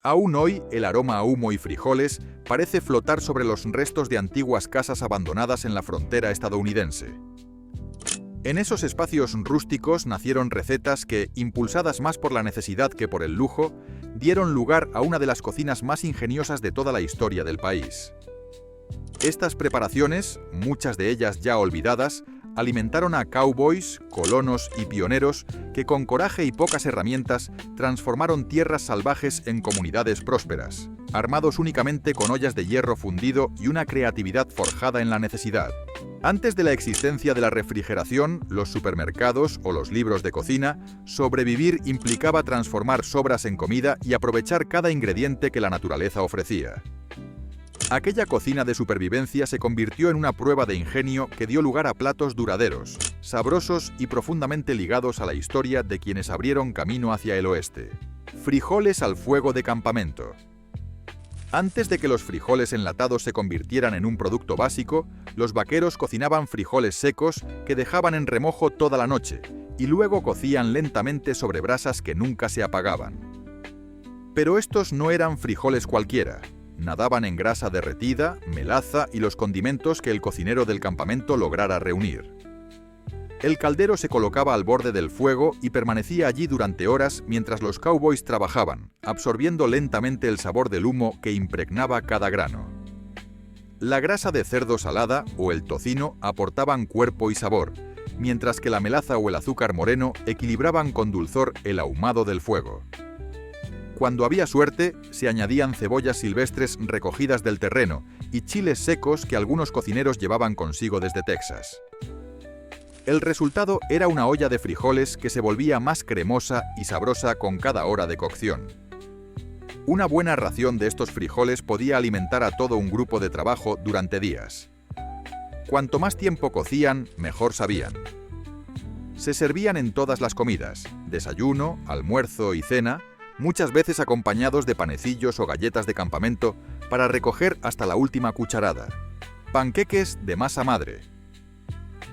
Aún hoy, el aroma a humo y frijoles parece flotar sobre los restos de antiguas casas abandonadas en la frontera estadounidense. En esos espacios rústicos nacieron recetas que, impulsadas más por la necesidad que por el lujo, dieron lugar a una de las cocinas más ingeniosas de toda la historia del país. Estas preparaciones, muchas de ellas ya olvidadas, alimentaron a cowboys, colonos y pioneros que con coraje y pocas herramientas transformaron tierras salvajes en comunidades prósperas, armados únicamente con ollas de hierro fundido y una creatividad forjada en la necesidad. Antes de la existencia de la refrigeración, los supermercados o los libros de cocina, sobrevivir implicaba transformar sobras en comida y aprovechar cada ingrediente que la naturaleza ofrecía. Aquella cocina de supervivencia se convirtió en una prueba de ingenio que dio lugar a platos duraderos, sabrosos y profundamente ligados a la historia de quienes abrieron camino hacia el oeste. Frijoles al fuego de campamento. Antes de que los frijoles enlatados se convirtieran en un producto básico, los vaqueros cocinaban frijoles secos que dejaban en remojo toda la noche y luego cocían lentamente sobre brasas que nunca se apagaban. Pero estos no eran frijoles cualquiera. Nadaban en grasa derretida, melaza y los condimentos que el cocinero del campamento lograra reunir. El caldero se colocaba al borde del fuego y permanecía allí durante horas mientras los cowboys trabajaban, absorbiendo lentamente el sabor del humo que impregnaba cada grano. La grasa de cerdo salada o el tocino aportaban cuerpo y sabor, mientras que la melaza o el azúcar moreno equilibraban con dulzor el ahumado del fuego. Cuando había suerte, se añadían cebollas silvestres recogidas del terreno y chiles secos que algunos cocineros llevaban consigo desde Texas. El resultado era una olla de frijoles que se volvía más cremosa y sabrosa con cada hora de cocción. Una buena ración de estos frijoles podía alimentar a todo un grupo de trabajo durante días. Cuanto más tiempo cocían, mejor sabían. Se servían en todas las comidas, desayuno, almuerzo y cena, muchas veces acompañados de panecillos o galletas de campamento para recoger hasta la última cucharada. Panqueques de masa madre.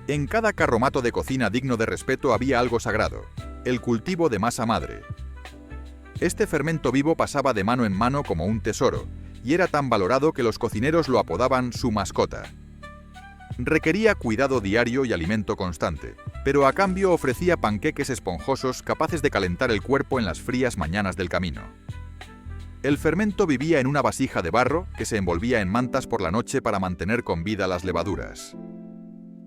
En cada carromato de cocina digno de respeto había algo sagrado, el cultivo de masa madre. Este fermento vivo pasaba de mano en mano como un tesoro, y era tan valorado que los cocineros lo apodaban su mascota. Requería cuidado diario y alimento constante, pero a cambio ofrecía panqueques esponjosos capaces de calentar el cuerpo en las frías mañanas del camino. El fermento vivía en una vasija de barro que se envolvía en mantas por la noche para mantener con vida las levaduras.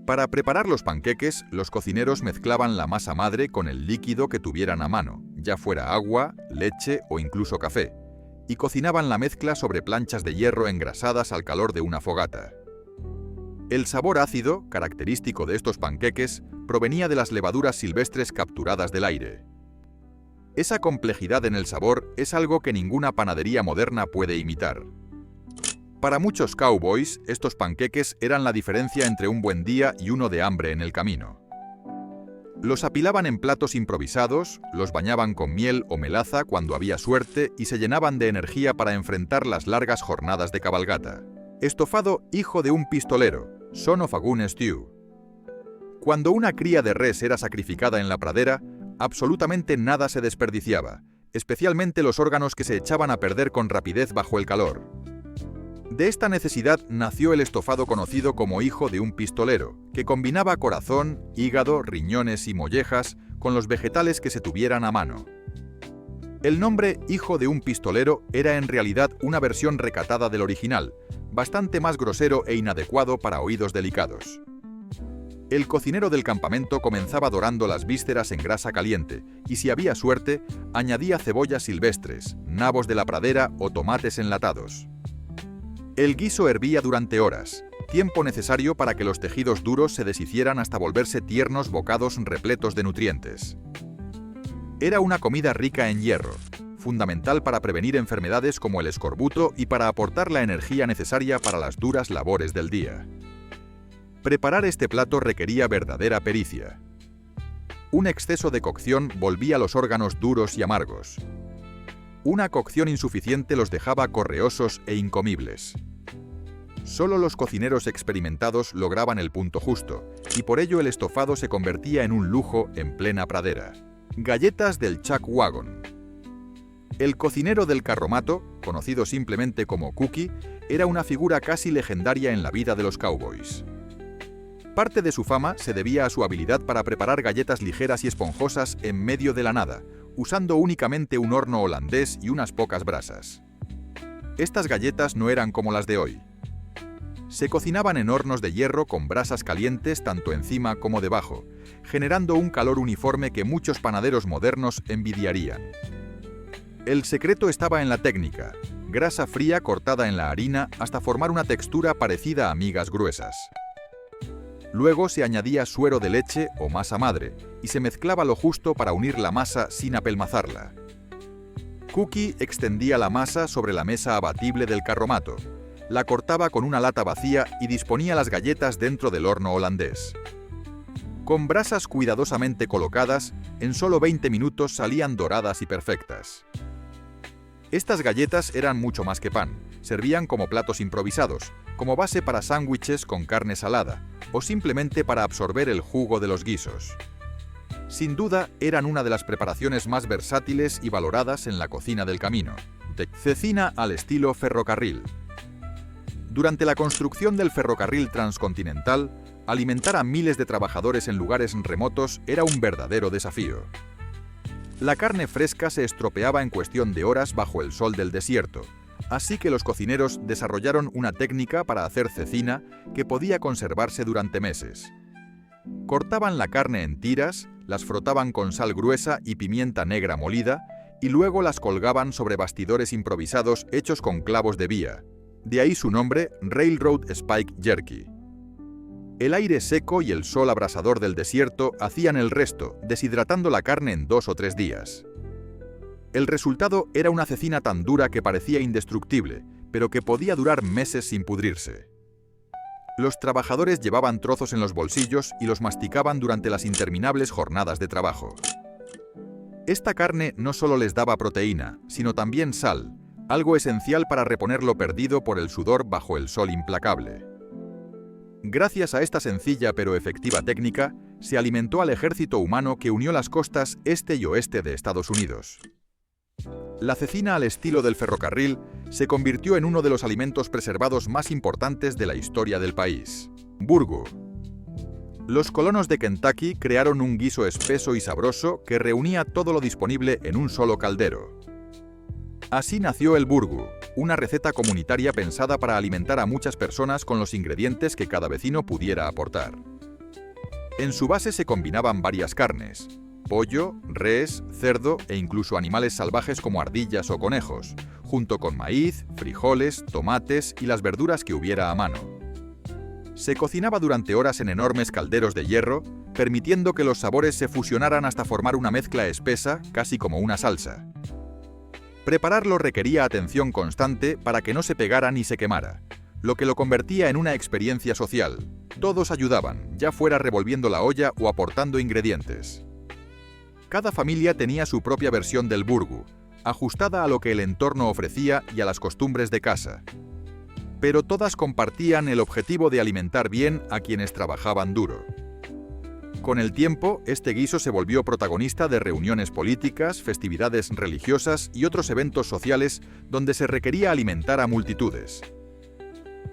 Para preparar los panqueques, los cocineros mezclaban la masa madre con el líquido que tuvieran a mano, ya fuera agua, leche o incluso café, y cocinaban la mezcla sobre planchas de hierro engrasadas al calor de una fogata. El sabor ácido, característico de estos panqueques, provenía de las levaduras silvestres capturadas del aire. Esa complejidad en el sabor es algo que ninguna panadería moderna puede imitar. Para muchos cowboys, estos panqueques eran la diferencia entre un buen día y uno de hambre en el camino. Los apilaban en platos improvisados, los bañaban con miel o melaza cuando había suerte y se llenaban de energía para enfrentar las largas jornadas de cabalgata. Estofado hijo de un pistolero, son of a gun stew. Cuando una cría de res era sacrificada en la pradera, absolutamente nada se desperdiciaba, especialmente los órganos que se echaban a perder con rapidez bajo el calor. De esta necesidad nació el estofado conocido como hijo de un pistolero, que combinaba corazón, hígado, riñones y mollejas con los vegetales que se tuvieran a mano. El nombre hijo de un pistolero era en realidad una versión recatada del original, bastante más grosero e inadecuado para oídos delicados. El cocinero del campamento comenzaba dorando las vísceras en grasa caliente y, si había suerte, añadía cebollas silvestres, nabos de la pradera o tomates enlatados. El guiso hervía durante horas, tiempo necesario para que los tejidos duros se deshicieran hasta volverse tiernos bocados repletos de nutrientes. Era una comida rica en hierro, fundamental para prevenir enfermedades como el escorbuto y para aportar la energía necesaria para las duras labores del día. Preparar este plato requería verdadera pericia. Un exceso de cocción volvía los órganos duros y amargos. Una cocción insuficiente los dejaba correosos e incomibles. Solo los cocineros experimentados lograban el punto justo, y por ello el estofado se convertía en un lujo en plena pradera. Galletas del Chuck Wagon. El cocinero del carromato, conocido simplemente como Cookie, era una figura casi legendaria en la vida de los cowboys. Parte de su fama se debía a su habilidad para preparar galletas ligeras y esponjosas en medio de la nada, usando únicamente un horno holandés y unas pocas brasas. Estas galletas no eran como las de hoy. Se cocinaban en hornos de hierro con brasas calientes tanto encima como debajo, generando un calor uniforme que muchos panaderos modernos envidiarían. El secreto estaba en la técnica: grasa fría cortada en la harina hasta formar una textura parecida a migas gruesas. Luego se añadía suero de leche o masa madre y se mezclaba lo justo para unir la masa sin apelmazarla. Cookie extendía la masa sobre la mesa abatible del carromato, la cortaba con una lata vacía y disponía las galletas dentro del horno holandés. Con brasas cuidadosamente colocadas, en solo 20 minutos salían doradas y perfectas. Estas galletas eran mucho más que pan, servían como platos improvisados, como base para sándwiches con carne salada, o simplemente para absorber el jugo de los guisos. Sin duda, eran una de las preparaciones más versátiles y valoradas en la cocina del camino. Cecina al estilo ferrocarril. Durante la construcción del ferrocarril transcontinental, alimentar a miles de trabajadores en lugares remotos era un verdadero desafío. La carne fresca se estropeaba en cuestión de horas bajo el sol del desierto, así que los cocineros desarrollaron una técnica para hacer cecina que podía conservarse durante meses. Cortaban la carne en tiras, las frotaban con sal gruesa y pimienta negra molida, y luego las colgaban sobre bastidores improvisados hechos con clavos de vía. De ahí su nombre, Railroad Spike Jerky. El aire seco y el sol abrasador del desierto hacían el resto, deshidratando la carne en 2 o 3 días. El resultado era una cecina tan dura que parecía indestructible, pero que podía durar meses sin pudrirse. Los trabajadores llevaban trozos en los bolsillos y los masticaban durante las interminables jornadas de trabajo. Esta carne no solo les daba proteína, sino también sal, algo esencial para reponer lo perdido por el sudor bajo el sol implacable. Gracias a esta sencilla pero efectiva técnica, se alimentó al ejército humano que unió las costas este y oeste de Estados Unidos. La cecina al estilo del ferrocarril se convirtió en uno de los alimentos preservados más importantes de la historia del país. Burgoo. Los colonos de Kentucky crearon un guiso espeso y sabroso que reunía todo lo disponible en un solo caldero. Así nació el burgoo, una receta comunitaria pensada para alimentar a muchas personas con los ingredientes que cada vecino pudiera aportar. En su base se combinaban varias carnes: pollo, res, cerdo e incluso animales salvajes como ardillas o conejos, junto con maíz, frijoles, tomates y las verduras que hubiera a mano. Se cocinaba durante horas en enormes calderos de hierro, permitiendo que los sabores se fusionaran hasta formar una mezcla espesa, casi como una salsa. Prepararlo requería atención constante para que no se pegara ni se quemara, lo que lo convertía en una experiencia social. Todos ayudaban, ya fuera revolviendo la olla o aportando ingredientes. Cada familia tenía su propia versión del burgoo, ajustada a lo que el entorno ofrecía y a las costumbres de casa. Pero todas compartían el objetivo de alimentar bien a quienes trabajaban duro. Con el tiempo, este guiso se volvió protagonista de reuniones políticas, festividades religiosas y otros eventos sociales donde se requería alimentar a multitudes.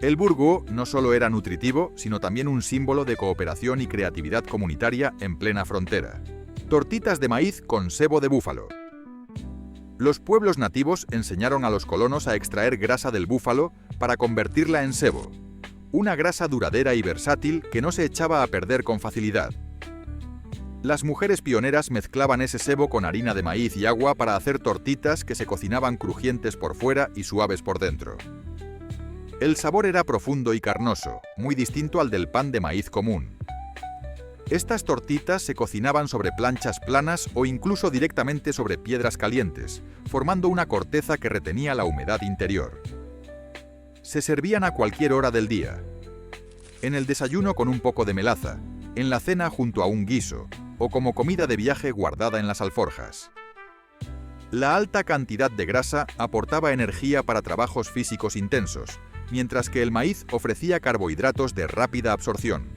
El burgoo no solo era nutritivo, sino también un símbolo de cooperación y creatividad comunitaria en plena frontera. Tortitas de maíz con sebo de búfalo. Los pueblos nativos enseñaron a los colonos a extraer grasa del búfalo para convertirla en sebo, una grasa duradera y versátil que no se echaba a perder con facilidad. Las mujeres pioneras mezclaban ese sebo con harina de maíz y agua para hacer tortitas que se cocinaban crujientes por fuera y suaves por dentro. El sabor era profundo y carnoso, muy distinto al del pan de maíz común. Estas tortitas se cocinaban sobre planchas planas o incluso directamente sobre piedras calientes, formando una corteza que retenía la humedad interior. Se servían a cualquier hora del día. En el desayuno con un poco de melaza, en la cena junto a un guiso, o como comida de viaje guardada en las alforjas. La alta cantidad de grasa aportaba energía para trabajos físicos intensos, mientras que el maíz ofrecía carbohidratos de rápida absorción.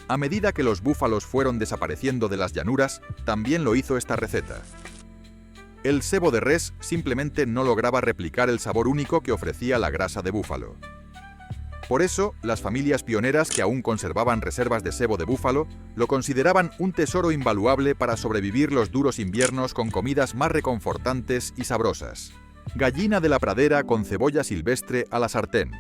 A medida que los búfalos fueron desapareciendo de las llanuras, también lo hizo esta receta. El sebo de res simplemente no lograba replicar el sabor único que ofrecía la grasa de búfalo. Por eso, las familias pioneras que aún conservaban reservas de sebo de búfalo lo consideraban un tesoro invaluable para sobrevivir los duros inviernos con comidas más reconfortantes y sabrosas. Gallina de la pradera con cebolla silvestre a la sartén.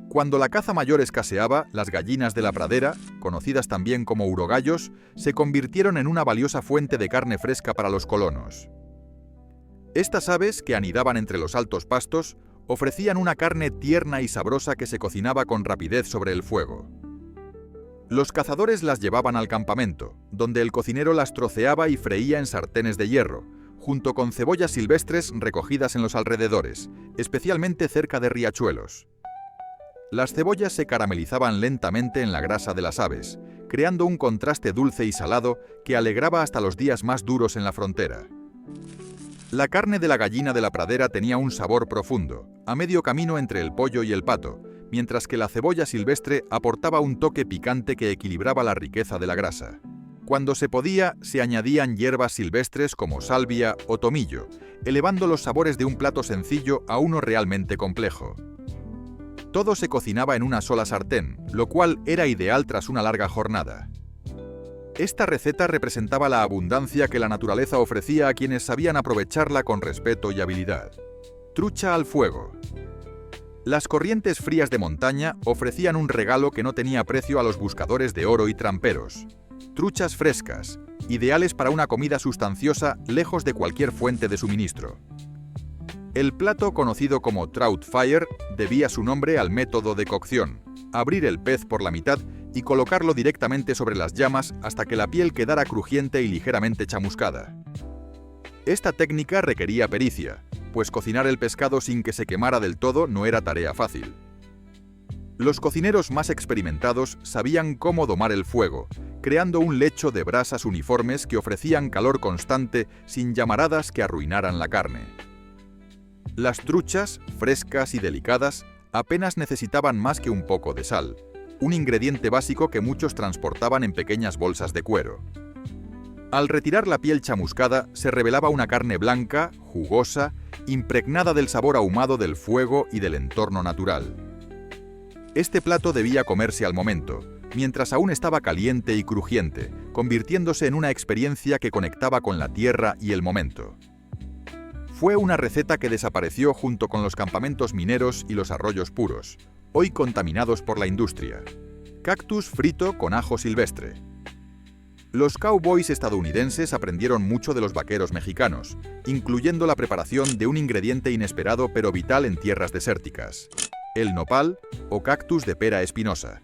Cuando la caza mayor escaseaba, las gallinas de la pradera, conocidas también como urogallos, se convirtieron en una valiosa fuente de carne fresca para los colonos. Estas aves, que anidaban entre los altos pastos, ofrecían una carne tierna y sabrosa que se cocinaba con rapidez sobre el fuego. Los cazadores las llevaban al campamento, donde el cocinero las troceaba y freía en sartenes de hierro, junto con cebollas silvestres recogidas en los alrededores, especialmente cerca de riachuelos. Las cebollas se caramelizaban lentamente en la grasa de las aves, creando un contraste dulce y salado que alegraba hasta los días más duros en la frontera. La carne de la gallina de la pradera tenía un sabor profundo, a medio camino entre el pollo y el pato, mientras que la cebolla silvestre aportaba un toque picante que equilibraba la riqueza de la grasa. Cuando se podía, se añadían hierbas silvestres como salvia o tomillo, elevando los sabores de un plato sencillo a uno realmente complejo. Todo se cocinaba en una sola sartén, lo cual era ideal tras una larga jornada. Esta receta representaba la abundancia que la naturaleza ofrecía a quienes sabían aprovecharla con respeto y habilidad. Trucha al fuego. Las corrientes frías de montaña ofrecían un regalo que no tenía precio a los buscadores de oro y tramperos. Truchas frescas, ideales para una comida sustanciosa lejos de cualquier fuente de suministro. El plato, conocido como trout fire, debía su nombre al método de cocción: abrir el pez por la mitad y colocarlo directamente sobre las llamas hasta que la piel quedara crujiente y ligeramente chamuscada. Esta técnica requería pericia, pues cocinar el pescado sin que se quemara del todo no era tarea fácil. Los cocineros más experimentados sabían cómo domar el fuego, creando un lecho de brasas uniformes que ofrecían calor constante sin llamaradas que arruinaran la carne. Las truchas, frescas y delicadas, apenas necesitaban más que un poco de sal, un ingrediente básico que muchos transportaban en pequeñas bolsas de cuero. Al retirar la piel chamuscada, se revelaba una carne blanca, jugosa, impregnada del sabor ahumado del fuego y del entorno natural. Este plato debía comerse al momento, mientras aún estaba caliente y crujiente, convirtiéndose en una experiencia que conectaba con la tierra y el momento. Fue una receta que desapareció junto con los campamentos mineros y los arroyos puros, hoy contaminados por la industria. Cactus frito con ajo silvestre. Los cowboys estadounidenses aprendieron mucho de los vaqueros mexicanos, incluyendo la preparación de un ingrediente inesperado pero vital en tierras desérticas: el nopal o cactus de pera espinosa.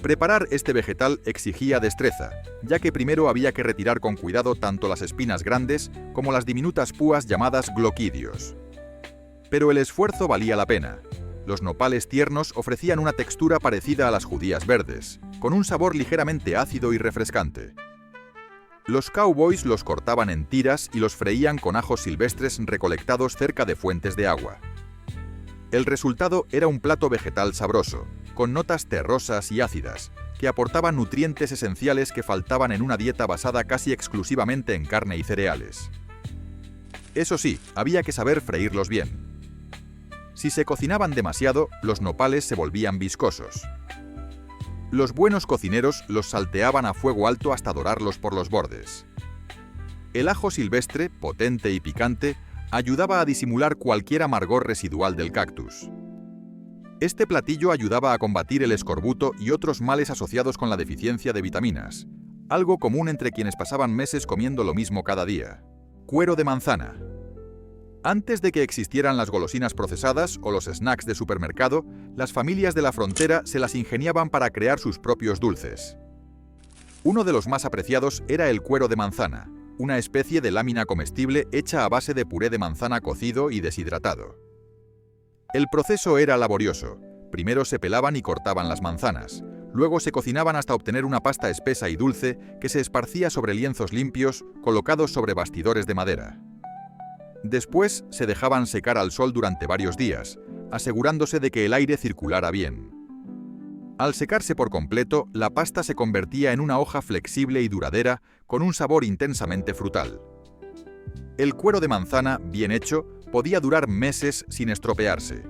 Preparar este vegetal exigía destreza, ya que primero había que retirar con cuidado tanto las espinas grandes como las diminutas púas llamadas gloquidios. Pero el esfuerzo valía la pena. Los nopales tiernos ofrecían una textura parecida a las judías verdes, con un sabor ligeramente ácido y refrescante. Los cowboys los cortaban en tiras y los freían con ajos silvestres recolectados cerca de fuentes de agua. El resultado era un plato vegetal sabroso, con notas terrosas y ácidas, que aportaban nutrientes esenciales que faltaban en una dieta basada casi exclusivamente en carne y cereales. Eso sí, había que saber freírlos bien. Si se cocinaban demasiado, los nopales se volvían viscosos. Los buenos cocineros los salteaban a fuego alto hasta dorarlos por los bordes. El ajo silvestre, potente y picante, ayudaba a disimular cualquier amargor residual del cactus. Este platillo ayudaba a combatir el escorbuto y otros males asociados con la deficiencia de vitaminas, algo común entre quienes pasaban meses comiendo lo mismo cada día. Cuero de manzana. Antes de que existieran las golosinas procesadas o los snacks de supermercado, las familias de la frontera se las ingeniaban para crear sus propios dulces. Uno de los más apreciados era el cuero de manzana, una especie de lámina comestible hecha a base de puré de manzana cocido y deshidratado. El proceso era laborioso. Primero se pelaban y cortaban las manzanas, luego se cocinaban hasta obtener una pasta espesa y dulce que se esparcía sobre lienzos limpios colocados sobre bastidores de madera. Después se dejaban secar al sol durante varios días, asegurándose de que el aire circulara bien. Al secarse por completo, la pasta se convertía en una hoja flexible y duradera con un sabor intensamente frutal. El cuero de manzana, bien hecho, podía durar meses sin estropearse.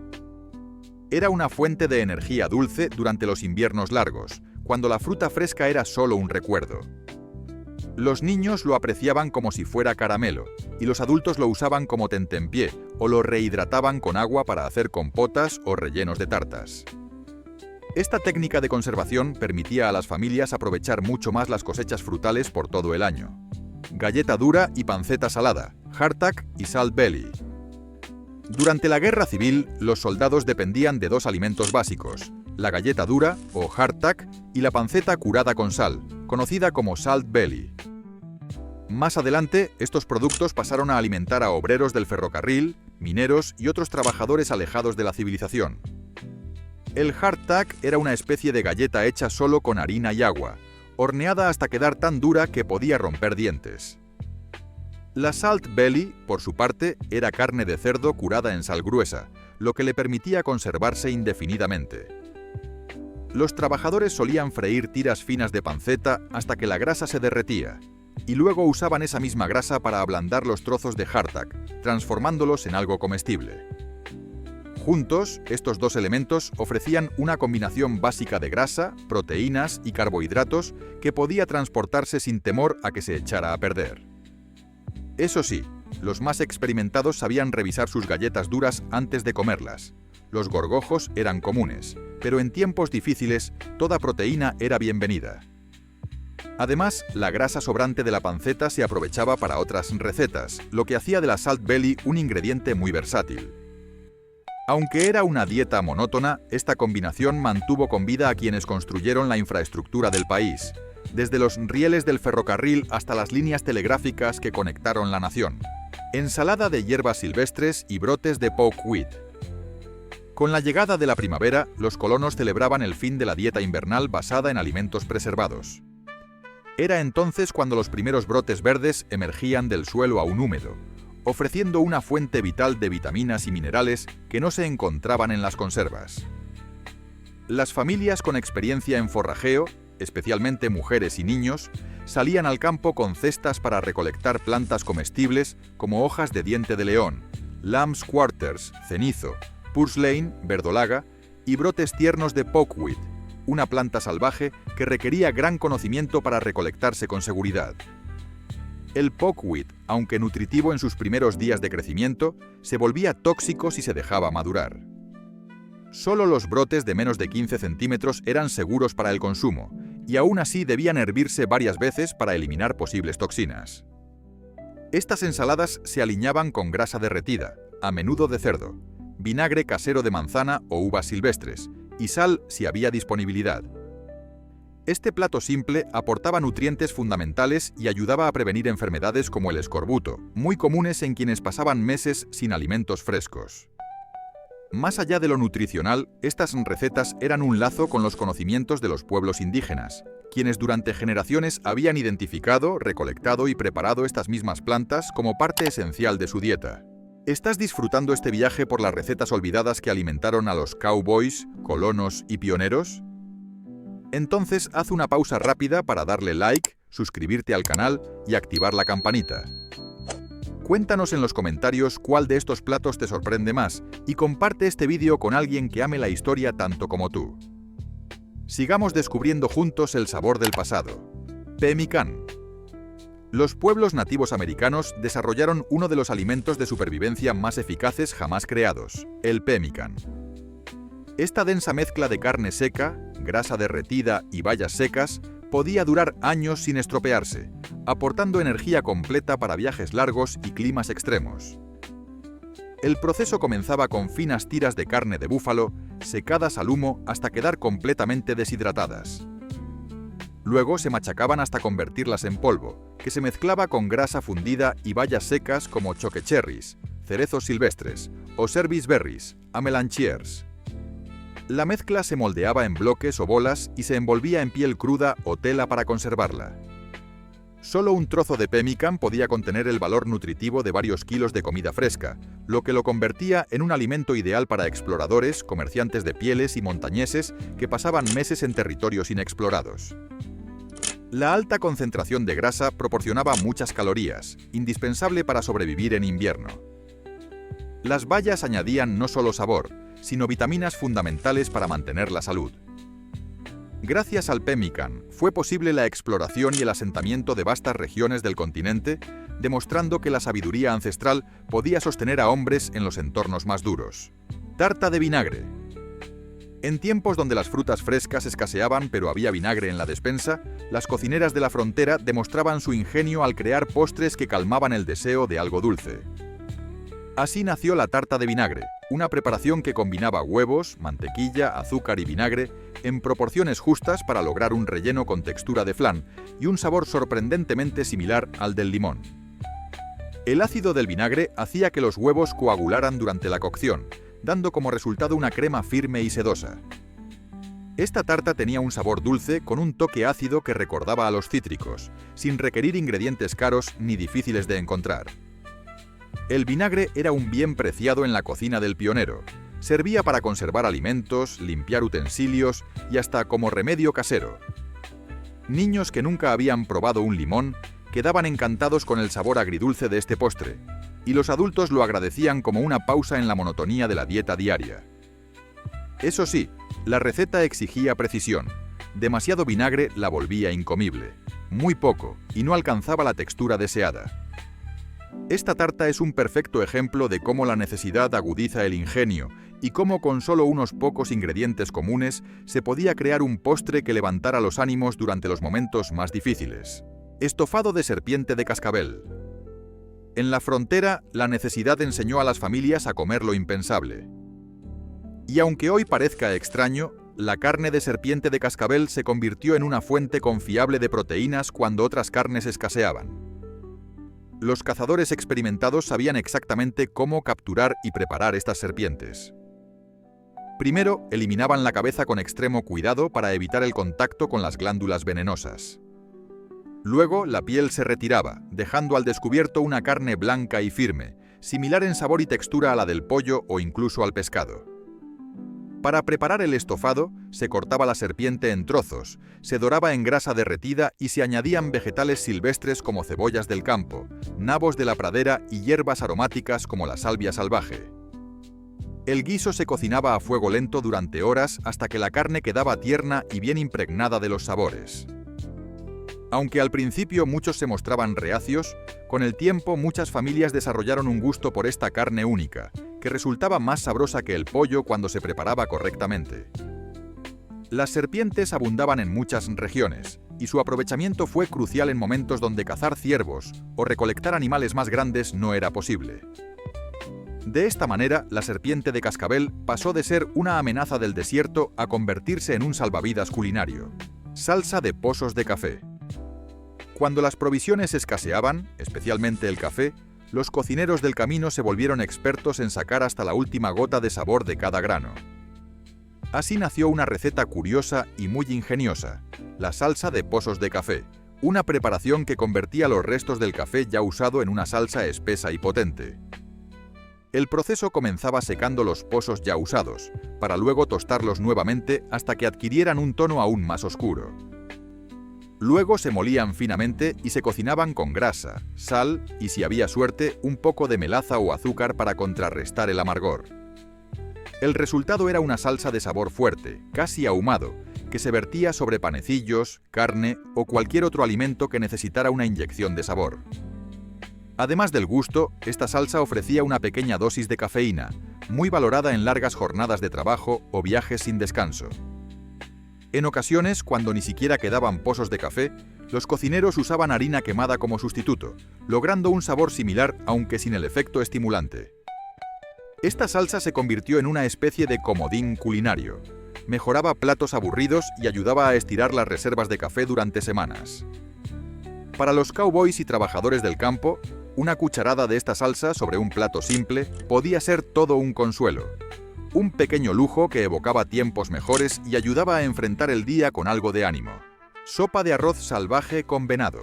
Era una fuente de energía dulce durante los inviernos largos, cuando la fruta fresca era solo un recuerdo. Los niños lo apreciaban como si fuera caramelo, y los adultos lo usaban como tentempié o lo rehidrataban con agua para hacer compotas o rellenos de tartas. Esta técnica de conservación permitía a las familias aprovechar mucho más las cosechas frutales por todo el año. Galleta dura y panceta salada, hardtack y salt belly. Durante la Guerra Civil, los soldados dependían de dos alimentos básicos, la galleta dura, o hardtack, y la panceta curada con sal, conocida como salt belly. Más adelante, estos productos pasaron a alimentar a obreros del ferrocarril, mineros y otros trabajadores alejados de la civilización. El hardtack era una especie de galleta hecha solo con harina y agua, horneada hasta quedar tan dura que podía romper dientes. La salt belly, por su parte, era carne de cerdo curada en sal gruesa, lo que le permitía conservarse indefinidamente. Los trabajadores solían freír tiras finas de panceta hasta que la grasa se derretía, y luego usaban esa misma grasa para ablandar los trozos de hardtack, transformándolos en algo comestible. Juntos, estos dos elementos ofrecían una combinación básica de grasa, proteínas y carbohidratos que podía transportarse sin temor a que se echara a perder. Eso sí, los más experimentados sabían revisar sus galletas duras antes de comerlas. Los gorgojos eran comunes, pero en tiempos difíciles, toda proteína era bienvenida. Además, la grasa sobrante de la panceta se aprovechaba para otras recetas, lo que hacía de la salt belly un ingrediente muy versátil. Aunque era una dieta monótona, esta combinación mantuvo con vida a quienes construyeron la infraestructura del país, desde los rieles del ferrocarril hasta las líneas telegráficas que conectaron la nación. Ensalada de hierbas silvestres y brotes de pokeweed. Con la llegada de la primavera, los colonos celebraban el fin de la dieta invernal basada en alimentos preservados. Era entonces cuando los primeros brotes verdes emergían del suelo aún húmedo, ofreciendo una fuente vital de vitaminas y minerales que no se encontraban en las conservas. Las familias con experiencia en forrajeo, especialmente mujeres y niños, salían al campo con cestas para recolectar plantas comestibles como hojas de diente de león, lamb's quarters, cenizo, purslane, verdolaga y brotes tiernos de pokeweed, una planta salvaje que requería gran conocimiento para recolectarse con seguridad. El pokeweed, aunque nutritivo en sus primeros días de crecimiento, se volvía tóxico si se dejaba madurar. Solo los brotes de menos de 15 centímetros eran seguros para el consumo, y aún así debían hervirse varias veces para eliminar posibles toxinas. Estas ensaladas se aliñaban con grasa derretida, a menudo de cerdo, vinagre casero de manzana o uvas silvestres, y sal si había disponibilidad. Este plato simple aportaba nutrientes fundamentales y ayudaba a prevenir enfermedades como el escorbuto, muy comunes en quienes pasaban meses sin alimentos frescos. Más allá de lo nutricional, estas recetas eran un lazo con los conocimientos de los pueblos indígenas, quienes durante generaciones habían identificado, recolectado y preparado estas mismas plantas como parte esencial de su dieta. ¿Estás disfrutando este viaje por las recetas olvidadas que alimentaron a los cowboys, colonos y pioneros? Entonces haz una pausa rápida para darle like, suscribirte al canal y activar la campanita. Cuéntanos en los comentarios cuál de estos platos te sorprende más y comparte este vídeo con alguien que ame la historia tanto como tú. Sigamos descubriendo juntos el sabor del pasado. Pemmican. Los pueblos nativos americanos desarrollaron uno de los alimentos de supervivencia más eficaces jamás creados, el pemmican. Esta densa mezcla de carne seca, grasa derretida y bayas secas podía durar años sin estropearse, aportando energía completa para viajes largos y climas extremos. El proceso comenzaba con finas tiras de carne de búfalo, secadas al humo hasta quedar completamente deshidratadas. Luego se machacaban hasta convertirlas en polvo, que se mezclaba con grasa fundida y bayas secas como choquecherries, cerezos silvestres o service berries, amelanchiers. La mezcla se moldeaba en bloques o bolas y se envolvía en piel cruda o tela para conservarla. Solo un trozo de pemmican podía contener el valor nutritivo de varios kilos de comida fresca, lo que lo convertía en un alimento ideal para exploradores, comerciantes de pieles y montañeses que pasaban meses en territorios inexplorados. La alta concentración de grasa proporcionaba muchas calorías, indispensable para sobrevivir en invierno. Las bayas añadían no solo sabor, sino vitaminas fundamentales para mantener la salud. Gracias al pemmican, fue posible la exploración y el asentamiento de vastas regiones del continente, demostrando que la sabiduría ancestral podía sostener a hombres en los entornos más duros. Tarta de vinagre. En tiempos donde las frutas frescas escaseaban pero había vinagre en la despensa, las cocineras de la frontera demostraban su ingenio al crear postres que calmaban el deseo de algo dulce. Así nació la tarta de vinagre, una preparación que combinaba huevos, mantequilla, azúcar y vinagre en proporciones justas para lograr un relleno con textura de flan y un sabor sorprendentemente similar al del limón. El ácido del vinagre hacía que los huevos coagularan durante la cocción, dando como resultado una crema firme y sedosa. Esta tarta tenía un sabor dulce con un toque ácido que recordaba a los cítricos, sin requerir ingredientes caros ni difíciles de encontrar. El vinagre era un bien preciado en la cocina del pionero. Servía para conservar alimentos, limpiar utensilios y hasta como remedio casero. Niños que nunca habían probado un limón quedaban encantados con el sabor agridulce de este postre, y los adultos lo agradecían como una pausa en la monotonía de la dieta diaria. Eso sí, la receta exigía precisión. Demasiado vinagre la volvía incomible, muy poco, y no alcanzaba la textura deseada. Esta tarta es un perfecto ejemplo de cómo la necesidad agudiza el ingenio y cómo con solo unos pocos ingredientes comunes se podía crear un postre que levantara los ánimos durante los momentos más difíciles. Estofado de serpiente de cascabel. En la frontera, la necesidad enseñó a las familias a comer lo impensable. Y aunque hoy parezca extraño, la carne de serpiente de cascabel se convirtió en una fuente confiable de proteínas cuando otras carnes escaseaban. Los cazadores experimentados sabían exactamente cómo capturar y preparar estas serpientes. Primero, eliminaban la cabeza con extremo cuidado para evitar el contacto con las glándulas venenosas. Luego, la piel se retiraba, dejando al descubierto una carne blanca y firme, similar en sabor y textura a la del pollo o incluso al pescado. Para preparar el estofado, se cortaba la serpiente en trozos, se doraba en grasa derretida y se añadían vegetales silvestres como cebollas del campo, nabos de la pradera y hierbas aromáticas como la salvia salvaje. El guiso se cocinaba a fuego lento durante horas hasta que la carne quedaba tierna y bien impregnada de los sabores. Aunque al principio muchos se mostraban reacios, con el tiempo muchas familias desarrollaron un gusto por esta carne única, que resultaba más sabrosa que el pollo cuando se preparaba correctamente. Las serpientes abundaban en muchas regiones, y su aprovechamiento fue crucial en momentos donde cazar ciervos o recolectar animales más grandes no era posible. De esta manera, la serpiente de cascabel pasó de ser una amenaza del desierto a convertirse en un salvavidas culinario. Salsa de pozos de café. Cuando las provisiones escaseaban, especialmente el café, los cocineros del camino se volvieron expertos en sacar hasta la última gota de sabor de cada grano. Así nació una receta curiosa y muy ingeniosa, la salsa de pozos de café, una preparación que convertía los restos del café ya usado en una salsa espesa y potente. El proceso comenzaba secando los pozos ya usados, para luego tostarlos nuevamente hasta que adquirieran un tono aún más oscuro. Luego se molían finamente y se cocinaban con grasa, sal y, si había suerte, un poco de melaza o azúcar para contrarrestar el amargor. El resultado era una salsa de sabor fuerte, casi ahumado, que se vertía sobre panecillos, carne o cualquier otro alimento que necesitara una inyección de sabor. Además del gusto, esta salsa ofrecía una pequeña dosis de cafeína, muy valorada en largas jornadas de trabajo o viajes sin descanso. En ocasiones, cuando ni siquiera quedaban pozos de café, los cocineros usaban harina quemada como sustituto, logrando un sabor similar aunque sin el efecto estimulante. Esta salsa se convirtió en una especie de comodín culinario. Mejoraba platos aburridos y ayudaba a estirar las reservas de café durante semanas. Para los cowboys y trabajadores del campo, una cucharada de esta salsa sobre un plato simple podía ser todo un consuelo. Un pequeño lujo que evocaba tiempos mejores y ayudaba a enfrentar el día con algo de ánimo. Sopa de arroz salvaje con venado.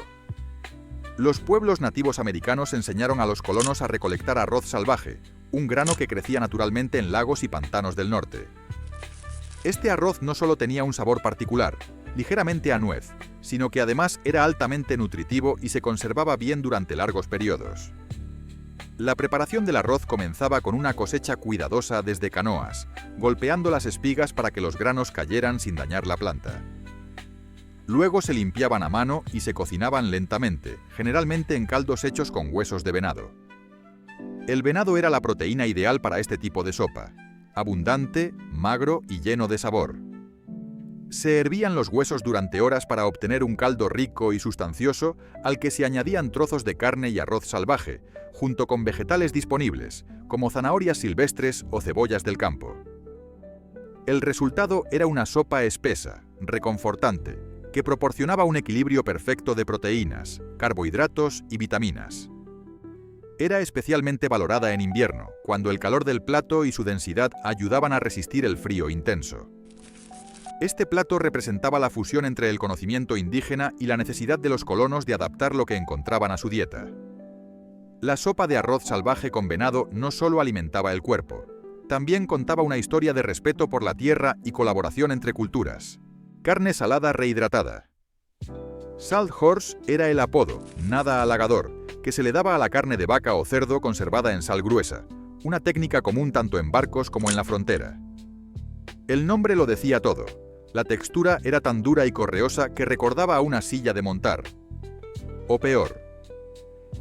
Los pueblos nativos americanos enseñaron a los colonos a recolectar arroz salvaje, un grano que crecía naturalmente en lagos y pantanos del norte. Este arroz no solo tenía un sabor particular, ligeramente a nuez, sino que además era altamente nutritivo y se conservaba bien durante largos periodos. La preparación del arroz comenzaba con una cosecha cuidadosa desde canoas, golpeando las espigas para que los granos cayeran sin dañar la planta. Luego se limpiaban a mano y se cocinaban lentamente, generalmente en caldos hechos con huesos de venado. El venado era la proteína ideal para este tipo de sopa, abundante, magro y lleno de sabor. Se hervían los huesos durante horas para obtener un caldo rico y sustancioso al que se añadían trozos de carne y arroz salvaje, junto con vegetales disponibles, como zanahorias silvestres o cebollas del campo. El resultado era una sopa espesa, reconfortante, que proporcionaba un equilibrio perfecto de proteínas, carbohidratos y vitaminas. Era especialmente valorada en invierno, cuando el calor del plato y su densidad ayudaban a resistir el frío intenso. Este plato representaba la fusión entre el conocimiento indígena y la necesidad de los colonos de adaptar lo que encontraban a su dieta. La sopa de arroz salvaje con venado no solo alimentaba el cuerpo, también contaba una historia de respeto por la tierra y colaboración entre culturas. Carne salada rehidratada. Salt Horse era el apodo, nada halagador, que se le daba a la carne de vaca o cerdo conservada en sal gruesa, una técnica común tanto en barcos como en la frontera. El nombre lo decía todo. La textura era tan dura y correosa que recordaba a una silla de montar. O peor,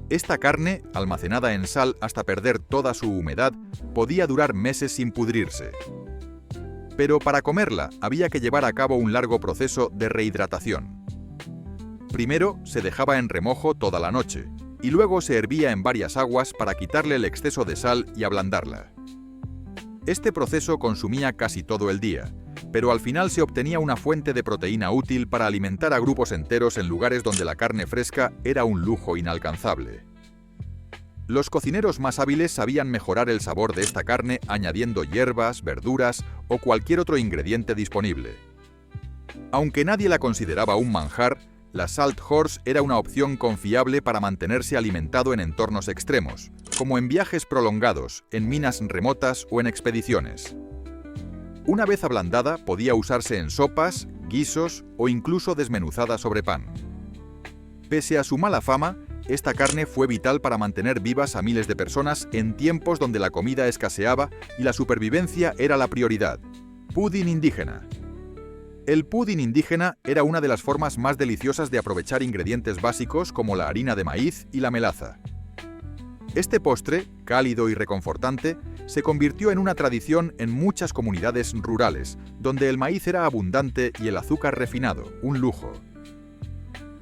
esta carne, almacenada en sal hasta perder toda su humedad, podía durar meses sin pudrirse. Pero para comerla había que llevar a cabo un largo proceso de rehidratación. Primero se dejaba en remojo toda la noche, y luego se hervía en varias aguas para quitarle el exceso de sal y ablandarla. Este proceso consumía casi todo el día, pero al final se obtenía una fuente de proteína útil para alimentar a grupos enteros en lugares donde la carne fresca era un lujo inalcanzable. Los cocineros más hábiles sabían mejorar el sabor de esta carne añadiendo hierbas, verduras o cualquier otro ingrediente disponible. Aunque nadie la consideraba un manjar, la Salt Horse era una opción confiable para mantenerse alimentado en entornos extremos, como en viajes prolongados, en minas remotas o en expediciones. Una vez ablandada, podía usarse en sopas, guisos o incluso desmenuzada sobre pan. Pese a su mala fama, esta carne fue vital para mantener vivas a miles de personas en tiempos donde la comida escaseaba y la supervivencia era la prioridad. Pudín indígena. El pudín indígena era una de las formas más deliciosas de aprovechar ingredientes básicos como la harina de maíz y la melaza. Este postre, cálido y reconfortante, se convirtió en una tradición en muchas comunidades rurales, donde el maíz era abundante y el azúcar refinado, un lujo.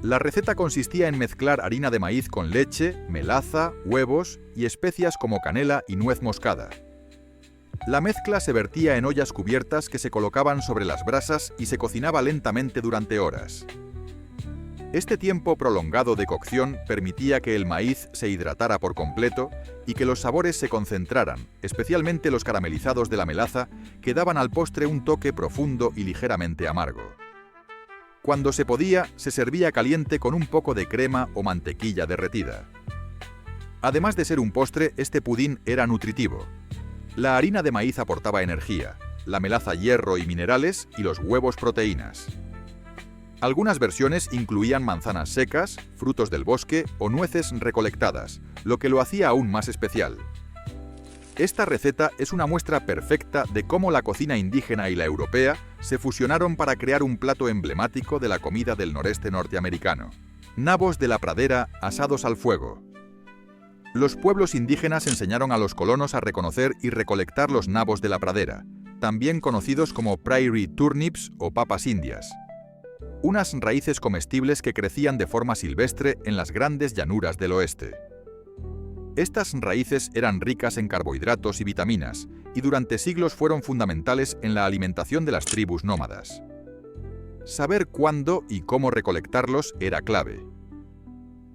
La receta consistía en mezclar harina de maíz con leche, melaza, huevos y especias como canela y nuez moscada. La mezcla se vertía en ollas cubiertas que se colocaban sobre las brasas y se cocinaba lentamente durante horas. Este tiempo prolongado de cocción permitía que el maíz se hidratara por completo y que los sabores se concentraran, especialmente los caramelizados de la melaza, que daban al postre un toque profundo y ligeramente amargo. Cuando se podía, se servía caliente con un poco de crema o mantequilla derretida. Además de ser un postre, este pudín era nutritivo. La harina de maíz aportaba energía, la melaza hierro y minerales y los huevos proteínas. Algunas versiones incluían manzanas secas, frutos del bosque o nueces recolectadas, lo que lo hacía aún más especial. Esta receta es una muestra perfecta de cómo la cocina indígena y la europea se fusionaron para crear un plato emblemático de la comida del noreste norteamericano: nabos de la pradera asados al fuego. Los pueblos indígenas enseñaron a los colonos a reconocer y recolectar los nabos de la pradera, también conocidos como prairie turnips o papas indias, unas raíces comestibles que crecían de forma silvestre en las grandes llanuras del oeste. Estas raíces eran ricas en carbohidratos y vitaminas, y durante siglos fueron fundamentales en la alimentación de las tribus nómadas. Saber cuándo y cómo recolectarlos era clave.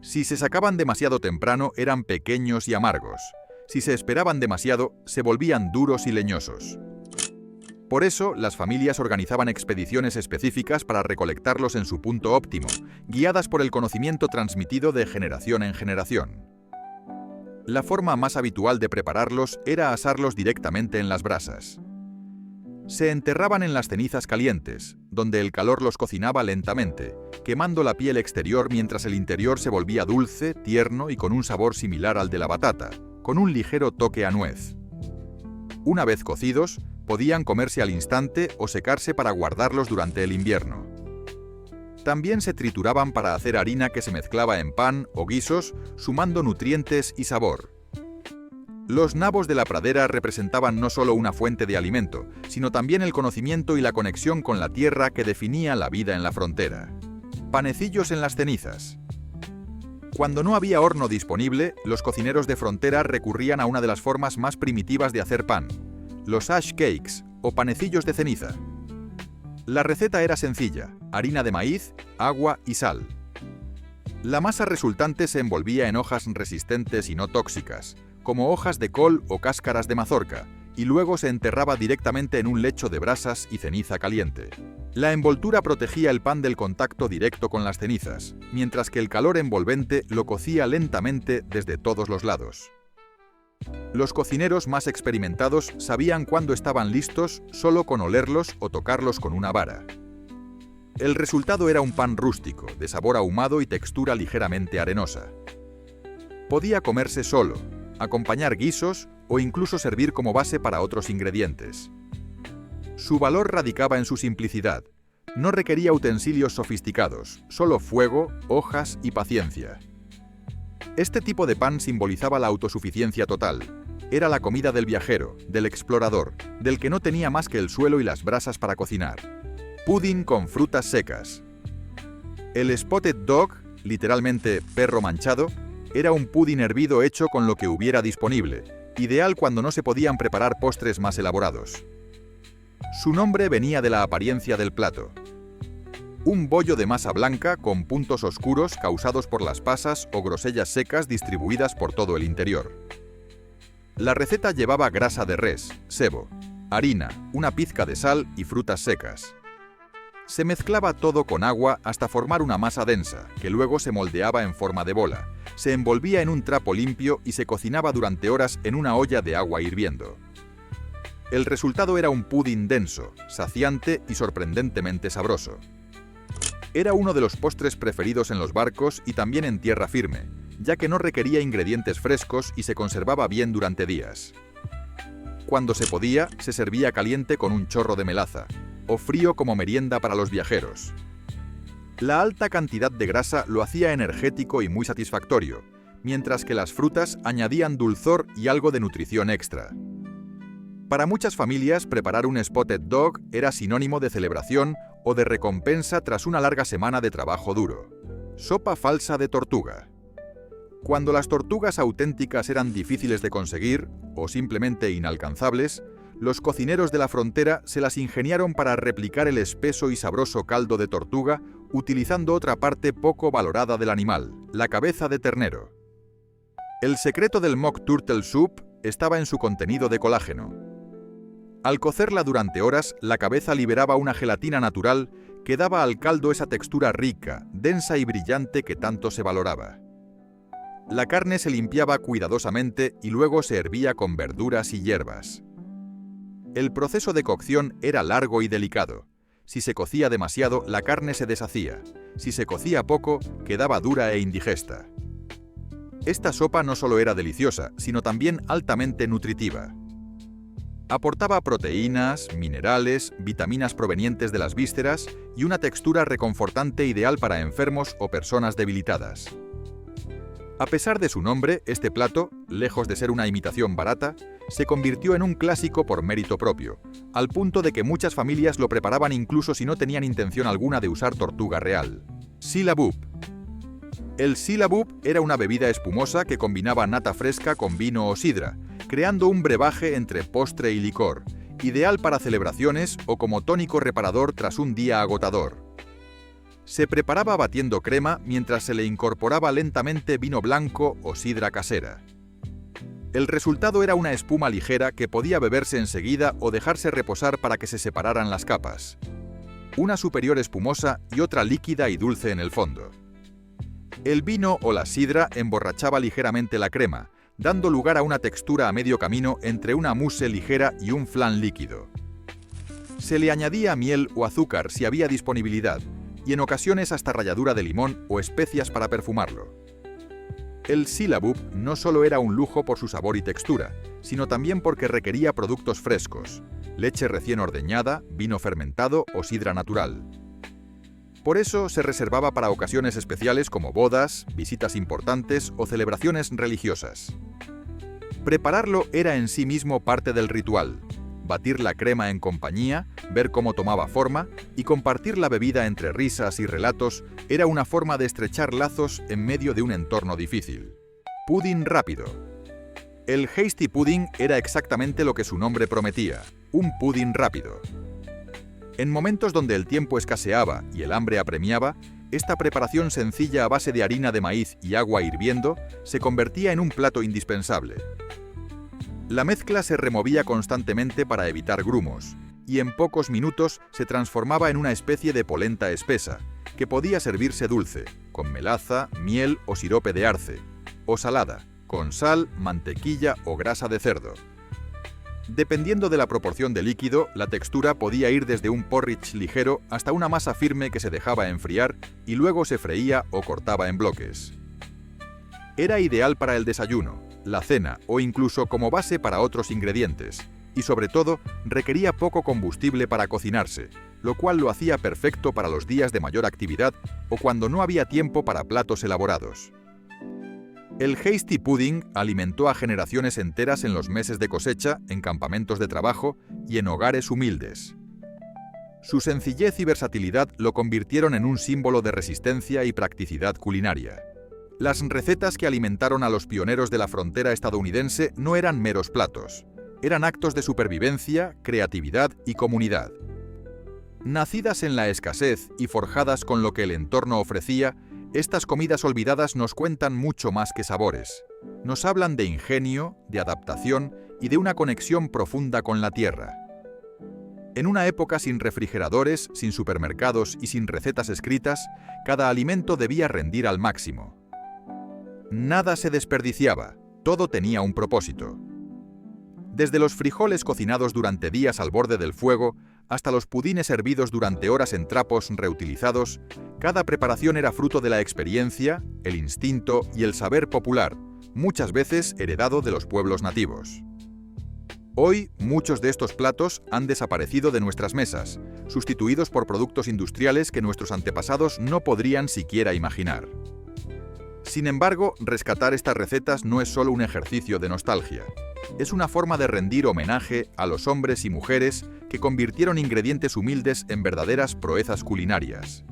Si se sacaban demasiado temprano, eran pequeños y amargos. Si se esperaban demasiado, se volvían duros y leñosos. Por eso, las familias organizaban expediciones específicas para recolectarlos en su punto óptimo, guiadas por el conocimiento transmitido de generación en generación. La forma más habitual de prepararlos era asarlos directamente en las brasas. Se enterraban en las cenizas calientes, donde el calor los cocinaba lentamente, quemando la piel exterior mientras el interior se volvía dulce, tierno y con un sabor similar al de la batata, con un ligero toque a nuez. Una vez cocidos, podían comerse al instante o secarse para guardarlos durante el invierno. También se trituraban para hacer harina que se mezclaba en pan o guisos, sumando nutrientes y sabor. Los nabos de la pradera representaban no solo una fuente de alimento, sino también el conocimiento y la conexión con la tierra que definía la vida en la frontera. Panecillos en las cenizas. Cuando no había horno disponible, los cocineros de frontera recurrían a una de las formas más primitivas de hacer pan, los ash cakes o panecillos de ceniza. La receta era sencilla: harina de maíz, agua y sal. La masa resultante se envolvía en hojas resistentes y no tóxicas, como hojas de col o cáscaras de mazorca, y luego se enterraba directamente en un lecho de brasas y ceniza caliente. La envoltura protegía el pan del contacto directo con las cenizas, mientras que el calor envolvente lo cocía lentamente desde todos los lados. Los cocineros más experimentados sabían cuándo estaban listos solo con olerlos o tocarlos con una vara. El resultado era un pan rústico, de sabor ahumado y textura ligeramente arenosa. Podía comerse solo, acompañar guisos o incluso servir como base para otros ingredientes. Su valor radicaba en su simplicidad. No requería utensilios sofisticados, solo fuego, hojas y paciencia. Este tipo de pan simbolizaba la autosuficiencia total. Era la comida del viajero, del explorador, del que no tenía más que el suelo y las brasas para cocinar. Pudding con frutas secas. El spotted dog, literalmente perro manchado, era un pudding hervido hecho con lo que hubiera disponible, ideal cuando no se podían preparar postres más elaborados. Su nombre venía de la apariencia del plato. Un bollo de masa blanca con puntos oscuros causados por las pasas o grosellas secas distribuidas por todo el interior. La receta llevaba grasa de res, sebo, harina, una pizca de sal y frutas secas. Se mezclaba todo con agua hasta formar una masa densa, que luego se moldeaba en forma de bola, se envolvía en un trapo limpio y se cocinaba durante horas en una olla de agua hirviendo. El resultado era un pudding denso, saciante y sorprendentemente sabroso. Era uno de los postres preferidos en los barcos y también en tierra firme, ya que no requería ingredientes frescos y se conservaba bien durante días. Cuando se podía, se servía caliente con un chorro de melaza, o frío como merienda para los viajeros. La alta cantidad de grasa lo hacía energético y muy satisfactorio, mientras que las frutas añadían dulzor y algo de nutrición extra. Para muchas familias, preparar un spotted dog era sinónimo de celebración o de recompensa tras una larga semana de trabajo duro. Sopa falsa de tortuga. Cuando las tortugas auténticas eran difíciles de conseguir o simplemente inalcanzables, los cocineros de la frontera se las ingeniaron para replicar el espeso y sabroso caldo de tortuga utilizando otra parte poco valorada del animal, la cabeza de ternero. El secreto del mock turtle soup estaba en su contenido de colágeno. Al cocerla durante horas, la cabeza liberaba una gelatina natural que daba al caldo esa textura rica, densa y brillante que tanto se valoraba. La carne se limpiaba cuidadosamente y luego se hervía con verduras y hierbas. El proceso de cocción era largo y delicado. Si se cocía demasiado, la carne se deshacía. Si se cocía poco, quedaba dura e indigesta. Esta sopa no solo era deliciosa, sino también altamente nutritiva. Aportaba proteínas, minerales, vitaminas provenientes de las vísceras y una textura reconfortante ideal para enfermos o personas debilitadas. A pesar de su nombre, este plato, lejos de ser una imitación barata, se convirtió en un clásico por mérito propio, al punto de que muchas familias lo preparaban incluso si no tenían intención alguna de usar tortuga real. Syllabub. El syllabub era una bebida espumosa que combinaba nata fresca con vino o sidra, creando un brebaje entre postre y licor, ideal para celebraciones o como tónico reparador tras un día agotador. Se preparaba batiendo crema mientras se le incorporaba lentamente vino blanco o sidra casera. El resultado era una espuma ligera que podía beberse enseguida o dejarse reposar para que se separaran las capas. Una superior espumosa y otra líquida y dulce en el fondo. El vino o la sidra emborrachaba ligeramente la crema, dando lugar a una textura a medio camino entre una mousse ligera y un flan líquido. Se le añadía miel o azúcar si había disponibilidad, y en ocasiones hasta ralladura de limón o especias para perfumarlo. El syllabub no solo era un lujo por su sabor y textura, sino también porque requería productos frescos, leche recién ordeñada, vino fermentado o sidra natural. Por eso se reservaba para ocasiones especiales como bodas, visitas importantes o celebraciones religiosas. Prepararlo era en sí mismo parte del ritual. Batir la crema en compañía, ver cómo tomaba forma y compartir la bebida entre risas y relatos era una forma de estrechar lazos en medio de un entorno difícil. Pudding rápido. El hasty pudding era exactamente lo que su nombre prometía, un pudding rápido. En momentos donde el tiempo escaseaba y el hambre apremiaba, esta preparación sencilla a base de harina de maíz y agua hirviendo se convertía en un plato indispensable. La mezcla se removía constantemente para evitar grumos, y en pocos minutos se transformaba en una especie de polenta espesa, que podía servirse dulce, con melaza, miel o sirope de arce, o salada, con sal, mantequilla o grasa de cerdo. Dependiendo de la proporción de líquido, la textura podía ir desde un porridge ligero hasta una masa firme que se dejaba enfriar y luego se freía o cortaba en bloques. Era ideal para el desayuno, la cena o incluso como base para otros ingredientes, y sobre todo requería poco combustible para cocinarse, lo cual lo hacía perfecto para los días de mayor actividad o cuando no había tiempo para platos elaborados. El hasty pudding alimentó a generaciones enteras en los meses de cosecha, en campamentos de trabajo y en hogares humildes. Su sencillez y versatilidad lo convirtieron en un símbolo de resistencia y practicidad culinaria. Las recetas que alimentaron a los pioneros de la frontera estadounidense no eran meros platos, eran actos de supervivencia, creatividad y comunidad. Nacidas en la escasez y forjadas con lo que el entorno ofrecía, estas comidas olvidadas nos cuentan mucho más que sabores. Nos hablan de ingenio, de adaptación y de una conexión profunda con la tierra. En una época sin refrigeradores, sin supermercados y sin recetas escritas, cada alimento debía rendir al máximo. Nada se desperdiciaba, todo tenía un propósito. Desde los frijoles cocinados durante días al borde del fuego hasta los pudines hervidos durante horas en trapos reutilizados, cada preparación era fruto de la experiencia, el instinto y el saber popular, muchas veces heredado de los pueblos nativos. Hoy, muchos de estos platos han desaparecido de nuestras mesas, sustituidos por productos industriales que nuestros antepasados no podrían siquiera imaginar. Sin embargo, rescatar estas recetas no es solo un ejercicio de nostalgia. Es una forma de rendir homenaje a los hombres y mujeres que convirtieron ingredientes humildes en verdaderas proezas culinarias.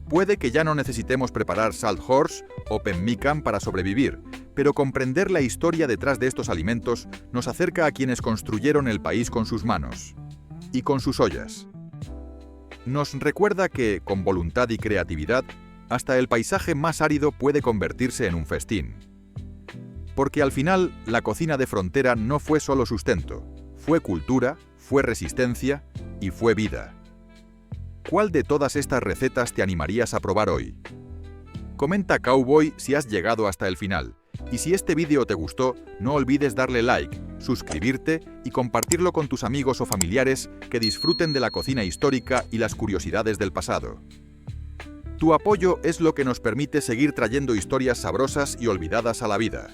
Puede que ya no necesitemos preparar salt horse o pemmican para sobrevivir, pero comprender la historia detrás de estos alimentos nos acerca a quienes construyeron el país con sus manos y con sus ollas. Nos recuerda que, con voluntad y creatividad, hasta el paisaje más árido puede convertirse en un festín. Porque al final, la cocina de frontera no fue solo sustento, fue cultura, fue resistencia y fue vida. ¿Cuál de todas estas recetas te animarías a probar hoy? Comenta Cowboy si has llegado hasta el final. Y si este vídeo te gustó, no olvides darle like, suscribirte y compartirlo con tus amigos o familiares que disfruten de la cocina histórica y las curiosidades del pasado. Tu apoyo es lo que nos permite seguir trayendo historias sabrosas y olvidadas a la vida.